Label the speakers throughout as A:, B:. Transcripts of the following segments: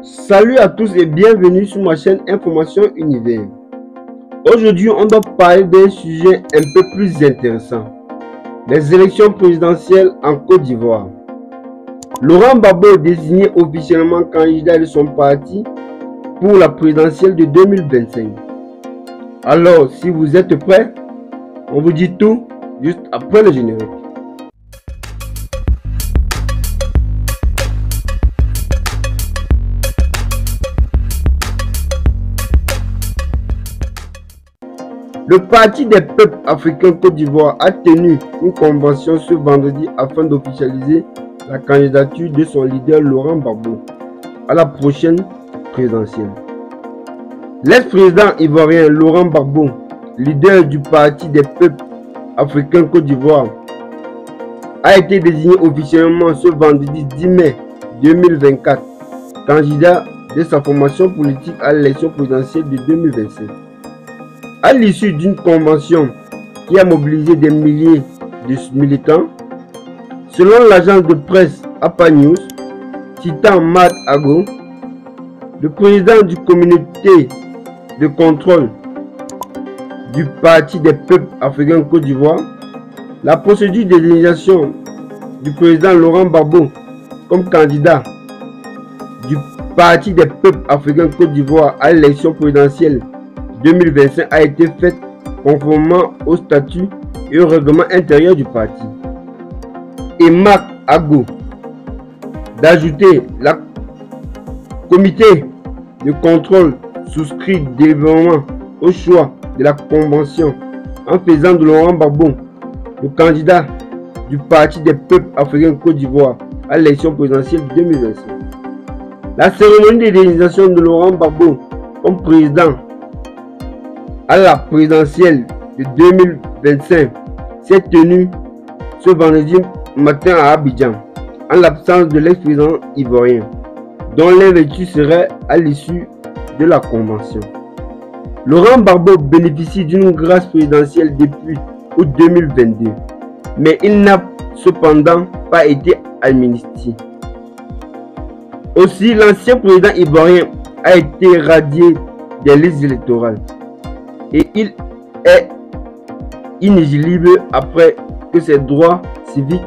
A: Salut à tous et bienvenue sur ma chaîne Information Univers. Aujourd'hui, on doit parler d'un sujet un peu plus intéressant. Les élections présidentielles en Côte d'Ivoire. Laurent Gbagbo est désigné officiellement candidat de son parti pour la présidentielle de 2025. Alors, si vous êtes prêts, on vous dit tout juste après le générique. Le Parti des peuples africains Côte d'Ivoire a tenu une convention ce vendredi afin d'officialiser la candidature de son leader Laurent Gbagbo à la prochaine présidentielle. L'ex-président ivoirien Laurent Gbagbo, leader du Parti des peuples africains Côte d'Ivoire, a été désigné officiellement ce vendredi 10 mai 2024 candidat de sa formation politique à l'élection présidentielle de 2025. À l'issue d'une convention qui a mobilisé des milliers de militants, selon l'agence de presse APA News, citant Mat Ago, le président du comité de contrôle du Parti des peuples africains Côte d'Ivoire, la procédure de désignation du président Laurent Gbagbo comme candidat du Parti des peuples africains Côte d'Ivoire à l'élection présidentielle 2025 a été faite conformément au statut et au règlement intérieur du parti. Et Mat Ago d'ajouter la comité de contrôle souscrit délibérément au choix de la convention en faisant de Laurent Gbagbo le candidat du Parti des peuples africains Côte d'Ivoire à l'élection présidentielle de 2025. La cérémonie de désignation de Laurent Gbagbo comme président à la présidentielle de 2025 s'est tenue ce vendredi matin à Abidjan, en l'absence de l'ex-président ivoirien, dont l'investiture serait à l'issue de la convention. Laurent Gbagbo bénéficie d'une grâce présidentielle depuis août 2022, mais il n'a cependant pas été amnistié. Aussi, l'ancien président ivoirien a été radié des listes électorales et il est inéligible après que ses droits civiques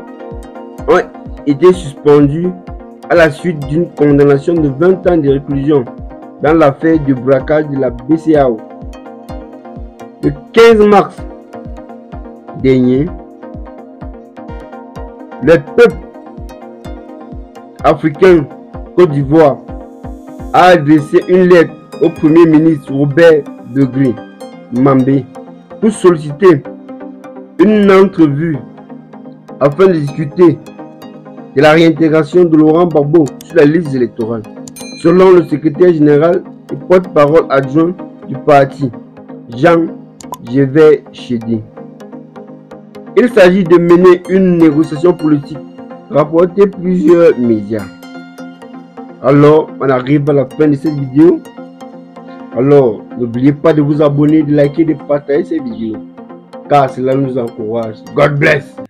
A: ont été suspendus à la suite d'une condamnation de 20 ans de réclusion dans l'affaire de braquage de la BCEAO. Le 15 mars dernier, le peuple africain Côte d'Ivoire a adressé une lettre au Premier ministre Robert Degré Mambé pour solliciter une entrevue afin de discuter de la réintégration de Laurent Gbagbo sur la liste électorale, selon le secrétaire général et porte-parole adjoint du parti, Jean-Gévert Chédé. Il s'agit de mener une négociation politique, rapporté plusieurs médias. Alors, on arrive à la fin de cette vidéo. Alors, n'oubliez pas de vous abonner, de liker, de partager cette vidéo, car cela nous encourage. God bless!